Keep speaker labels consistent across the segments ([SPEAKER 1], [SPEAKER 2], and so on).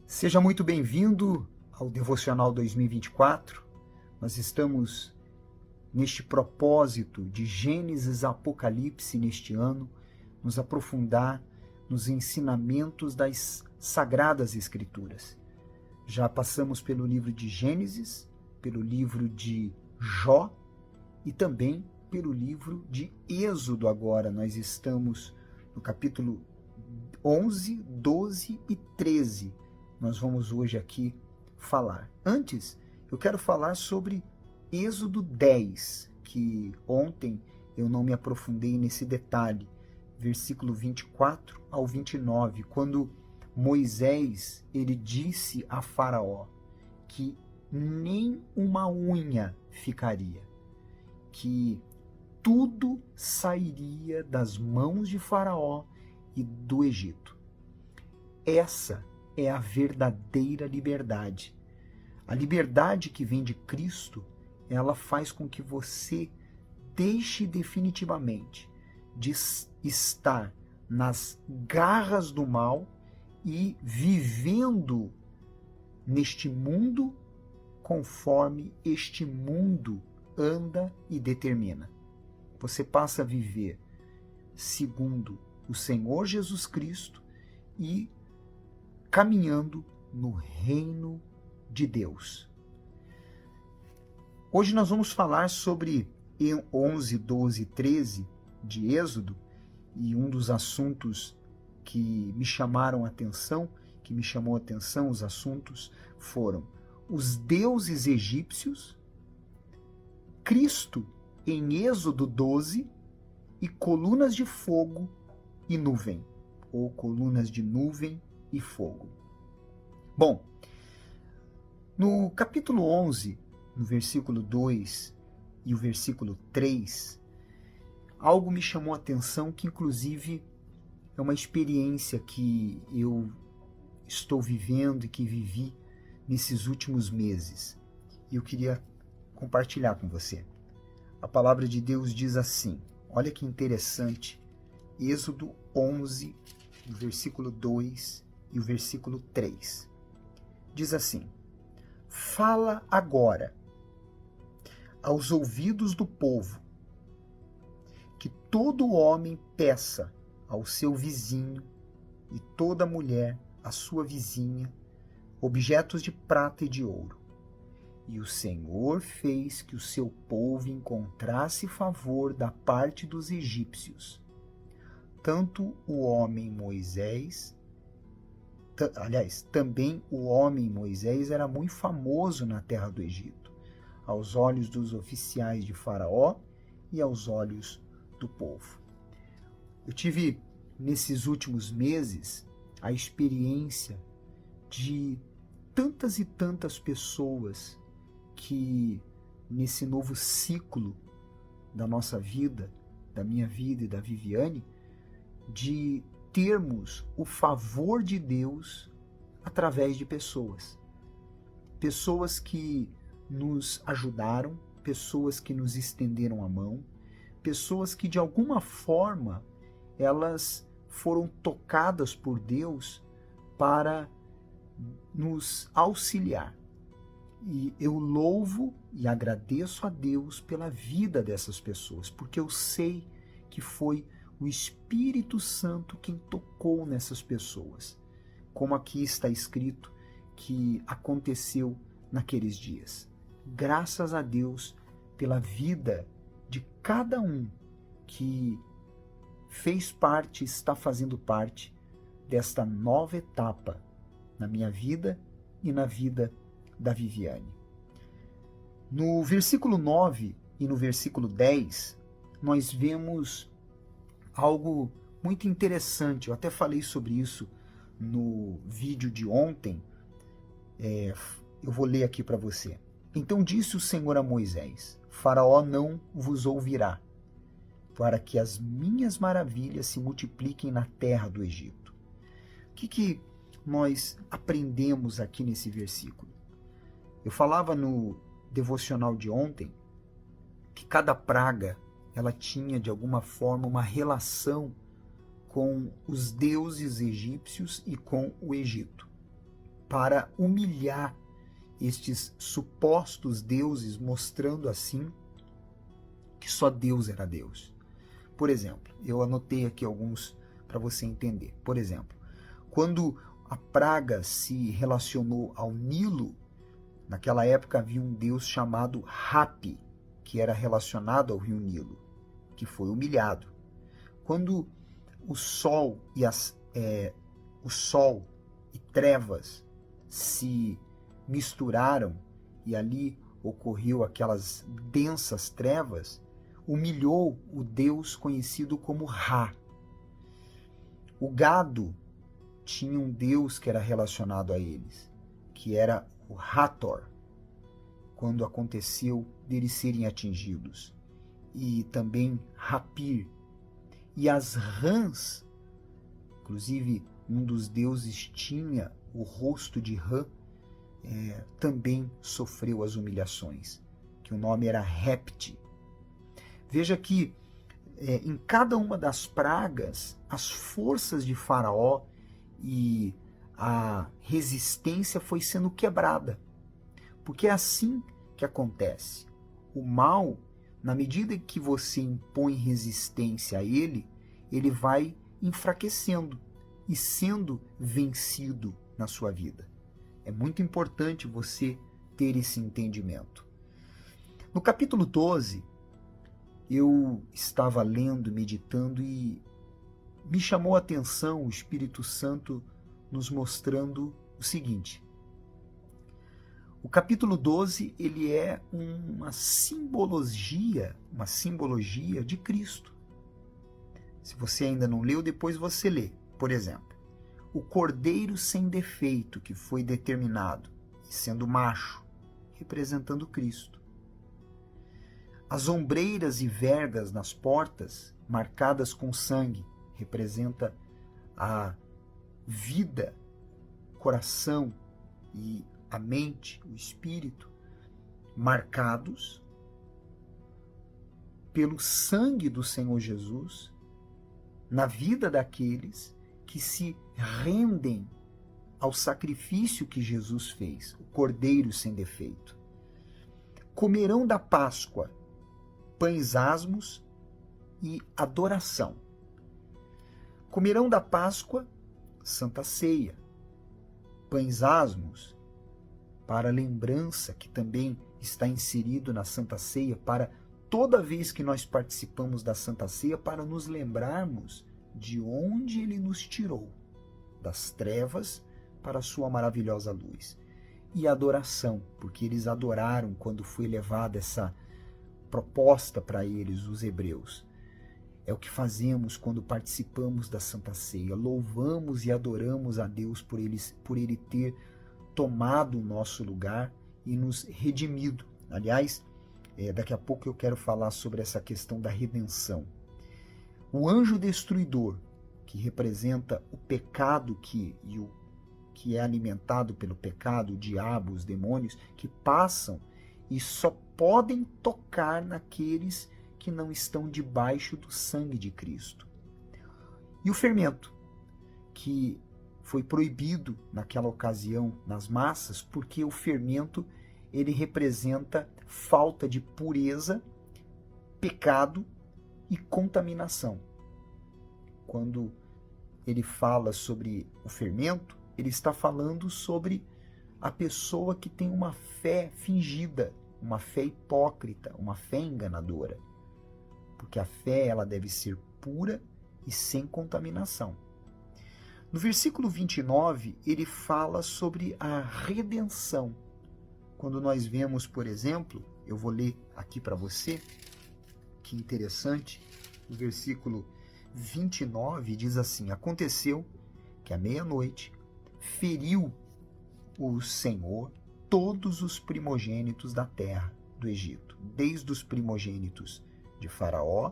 [SPEAKER 1] Seja muito bem-vindo ao Devocional 2024. Nós estamos neste propósito de Gênesis a Apocalipse neste ano, nos aprofundar nos ensinamentos das Sagradas Escrituras. Já passamos pelo livro de Gênesis, pelo livro de Jó e também pelo livro de Êxodo agora. Nós estamos no capítulo 11, 12 e 13. Nós vamos hoje aqui falar. Antes, eu quero falar sobre Êxodo 10, que ontem eu não me aprofundei nesse detalhe, versículo 24 ao 29, quando Moisés ele disse a Faraó que nem uma unha ficaria, que tudo sairia das mãos de Faraó e do Egito. Essa é a verdadeira liberdade. A liberdade que vem de Cristo, ela faz com que você deixe definitivamente de estar nas garras do mal e vivendo neste mundo conforme este mundo anda e determina. Você passa a viver segundo o Senhor Jesus Cristo e caminhando no reino de Deus. Hoje nós vamos falar sobre 11, 12 e 13 de Êxodo, e um dos assuntos que me chamaram a atenção, os assuntos foram os deuses egípcios, Cristo em Êxodo 12 e colunas de fogo e nuvem, ou colunas de nuvem e fogo. Bom, no capítulo 11, no versículo 2 e o versículo 3, algo me chamou a atenção que inclusive é uma experiência que eu estou vivendo e que vivi nesses últimos meses. E eu queria compartilhar com você. A palavra de Deus diz assim, olha que interessante, Êxodo 11, o versículo 2 e o versículo 3. Diz assim: fala agora aos ouvidos do povo, que todo homem peça ao seu vizinho e toda mulher à sua vizinha objetos de prata e de ouro. E o Senhor fez que o seu povo encontrasse favor da parte dos egípcios. Tanto o homem Moisés, também o homem Moisés era muito famoso na terra do Egito, aos olhos dos oficiais de Faraó e aos olhos do povo. Eu tive, nesses últimos meses, a experiência de tantas e tantas pessoas que, nesse novo ciclo da nossa vida, da minha vida e da Viviane, de termos o favor de Deus através de pessoas. Pessoas que nos ajudaram, pessoas que nos estenderam a mão, pessoas que de alguma forma elas foram tocadas por Deus para nos auxiliar. E eu louvo e agradeço a Deus pela vida dessas pessoas, porque eu sei que foi o Espírito Santo quem tocou nessas pessoas, como aqui está escrito que aconteceu naqueles dias. Graças a Deus pela vida de cada um que fez parte, está fazendo parte desta nova etapa na minha vida e na vida da Viviane. No versículo 9 e no versículo 10, nós vemos algo muito interessante. Eu até falei sobre isso no vídeo de ontem. Eu vou ler aqui para você. Então disse o Senhor a Moisés: Faraó não vos ouvirá, para que as minhas maravilhas se multipliquem na terra do Egito. O que nós aprendemos aqui nesse versículo? Eu falava no devocional de ontem que cada praga ela tinha de alguma forma uma relação com os deuses egípcios e com o Egito. para humilhar estes supostos deuses, mostrando assim que só Deus era Deus. Por exemplo, eu anotei aqui alguns para você entender. Por exemplo, quando a praga se relacionou ao Nilo, naquela época havia um deus chamado Hapi, que era relacionado ao rio Nilo, que foi humilhado. Quando o sol e trevas se misturaram e ali ocorreu aquelas densas trevas, humilhou o deus conhecido como Ra. O gado tinha um deus que era relacionado a eles, que era o Hathor, quando aconteceu deles serem atingidos, e também Hapir. E as rãs, inclusive um dos deuses tinha o rosto de rã, também sofreu as humilhações, que o nome era Repti. Veja que em cada uma das pragas, as forças de Faraó e a resistência foi sendo quebrada. Porque é assim que acontece. O mal, na medida que você impõe resistência a ele, ele vai enfraquecendo e sendo vencido na sua vida. É muito importante você ter esse entendimento. No capítulo 12, eu estava lendo, meditando e me chamou a atenção o Espírito Santo nos mostrando o seguinte. O capítulo 12, ele é uma simbologia de Cristo. Se você ainda não leu, depois você lê. Por exemplo, o cordeiro sem defeito que foi determinado, sendo macho, representando Cristo. As ombreiras e vergas nas portas, marcadas com sangue, representa a vida, coração e a mente, o espírito, marcados pelo sangue do Senhor Jesus na vida daqueles que se rendem ao sacrifício que Jesus fez, o cordeiro sem defeito. Comerão da Páscoa pães asmos e adoração. Comerão da Páscoa, Santa Ceia. Pães asmos, para lembrança, que também está inserido na Santa Ceia, para toda vez que nós participamos da Santa Ceia, para nos lembrarmos de onde Ele nos tirou, das trevas para a sua maravilhosa luz. E adoração, porque eles adoraram quando foi levada essa proposta para eles, os hebreus. É o que fazemos quando participamos da Santa Ceia. Louvamos e adoramos a Deus por Ele ter tomado o nosso lugar e nos redimido. Aliás, daqui a pouco eu quero falar sobre essa questão da redenção. O anjo destruidor, que representa o pecado que é alimentado pelo pecado, o diabo, os demônios, que passam e só podem tocar naqueles que não estão debaixo do sangue de Cristo. E o fermento, que foi proibido naquela ocasião nas massas, porque o fermento ele representa falta de pureza, pecado e contaminação. Quando ele fala sobre o fermento, ele está falando sobre a pessoa que tem uma fé fingida, uma fé hipócrita, uma fé enganadora. Porque a fé ela deve ser pura e sem contaminação. No versículo 29, ele fala sobre a redenção. Quando nós vemos, por exemplo, eu vou ler aqui para você, que interessante, no versículo 29 diz assim: aconteceu que à meia-noite feriu o Senhor todos os primogênitos da terra do Egito, desde os primogênitos de Faraó,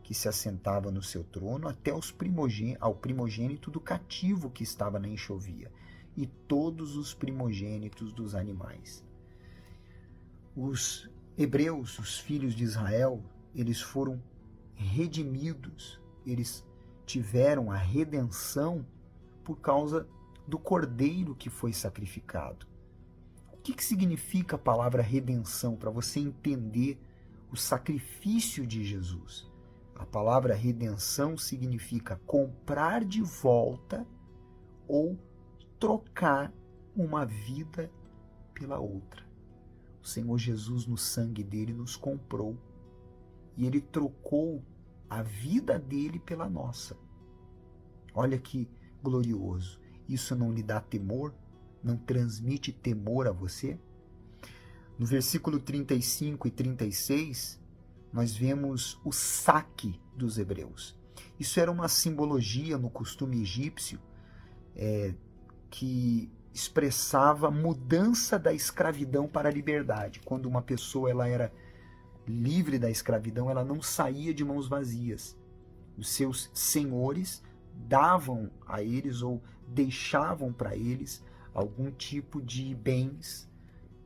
[SPEAKER 1] que se assentava no seu trono, até ao primogênito do cativo que estava na enxovia, e todos os primogênitos dos animais. Os hebreus, os filhos de Israel, eles foram redimidos, eles tiveram a redenção por causa do cordeiro que foi sacrificado. O que significa a palavra redenção, para você entender o sacrifício de Jesus? A palavra redenção significa comprar de volta ou trocar uma vida pela outra. O Senhor Jesus, no sangue dele, nos comprou e ele trocou a vida dele pela nossa. Olha que glorioso. Isso não lhe dá temor? Não transmite temor a você? No versículo 35 e 36, nós vemos o saque dos hebreus. Isso era uma simbologia no costume egípcio que expressava mudança da escravidão para a liberdade. Quando uma pessoa ela era livre da escravidão, ela não saía de mãos vazias. Os seus senhores davam a eles ou deixavam para eles algum tipo de bens,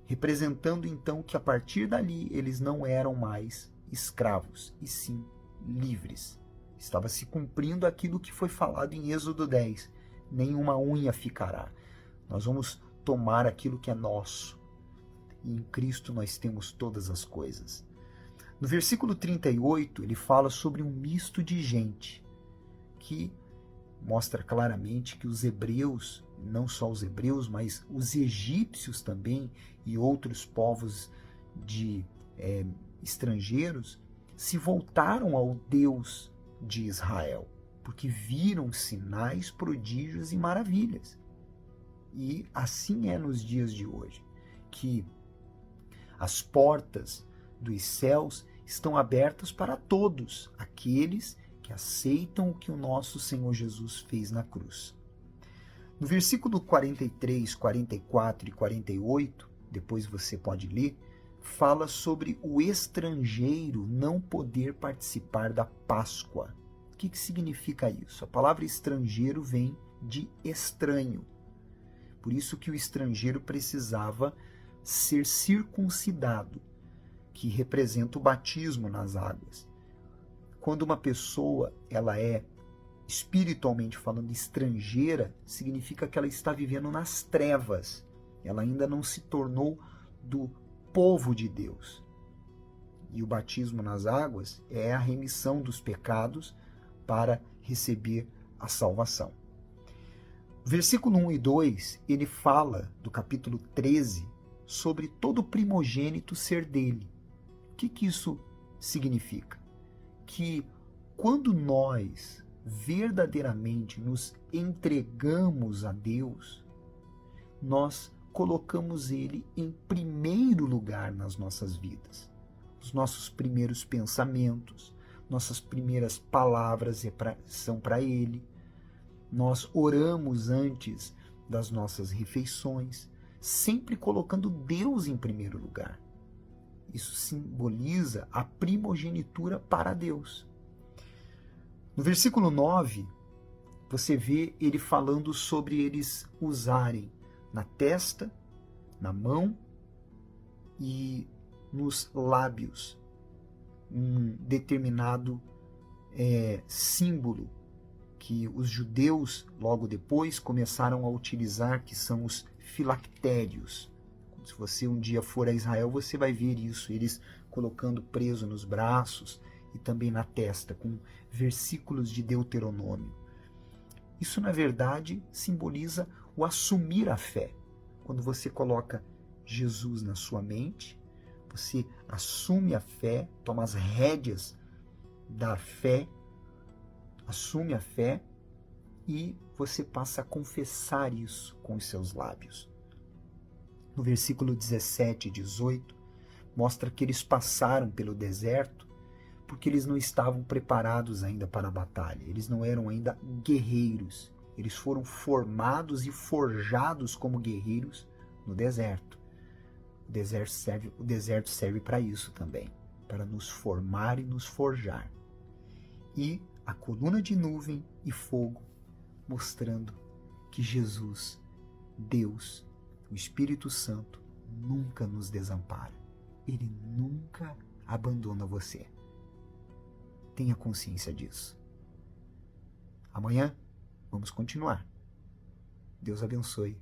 [SPEAKER 1] representando então que a partir dali eles não eram mais escravos, e sim livres. Estava se cumprindo aquilo que foi falado em Êxodo 10. Nenhuma unha ficará. Nós vamos tomar aquilo que é nosso. E em Cristo nós temos todas as coisas. No versículo 38, ele fala sobre um misto de gente, que mostra claramente que os hebreus, não só os hebreus, mas os egípcios também e outros povos estrangeiros, se voltaram ao Deus de Israel, porque viram sinais, prodígios e maravilhas. E assim é nos dias de hoje, que as portas dos céus estão abertas para todos aqueles que aceitam o que o nosso Senhor Jesus fez na cruz. No versículo 43, 44 e 48, depois você pode ler, fala sobre o estrangeiro não poder participar da Páscoa. O que significa isso? A palavra estrangeiro vem de estranho. Por isso que o estrangeiro precisava ser circuncidado, que representa o batismo nas águas. Quando uma pessoa ela é espiritualmente falando estrangeira, significa que ela está vivendo nas trevas. Ela ainda não se tornou do povo de Deus. E o batismo nas águas é a remissão dos pecados para receber a salvação. Versículo 1 e 2, ele fala do capítulo 13 sobre todo primogênito ser dele. O que isso significa? Que quando nós verdadeiramente nos entregamos a Deus, nós colocamos ele em primeiro lugar nas nossas vidas. Os nossos primeiros pensamentos, nossas primeiras palavras são para ele. Nós oramos antes das nossas refeições, sempre colocando Deus em primeiro lugar. Isso simboliza a primogenitura para Deus. No versículo 9, você vê ele falando sobre eles usarem na testa, na mão e nos lábios um determinado símbolo que os judeus logo depois começaram a utilizar, que são os filactérios. Se você um dia for a Israel, você vai ver isso, eles colocando preso nos braços e também na testa, com versículos de Deuteronômio. Isso, na verdade, simboliza o assumir a fé. Quando você coloca Jesus na sua mente, você assume a fé, toma as rédeas da fé, assume a fé e você passa a confessar isso com os seus lábios. No versículo 17 e 18, mostra que eles passaram pelo deserto porque eles não estavam preparados ainda para a batalha. Eles não eram ainda guerreiros. Eles foram formados e forjados como guerreiros no deserto. O deserto serve para isso também, para nos formar e nos forjar. E a coluna de nuvem e fogo mostrando que Jesus, Deus, o Espírito Santo, nunca nos desampara. Ele nunca abandona você. Tenha consciência disso. Amanhã vamos continuar. Deus abençoe.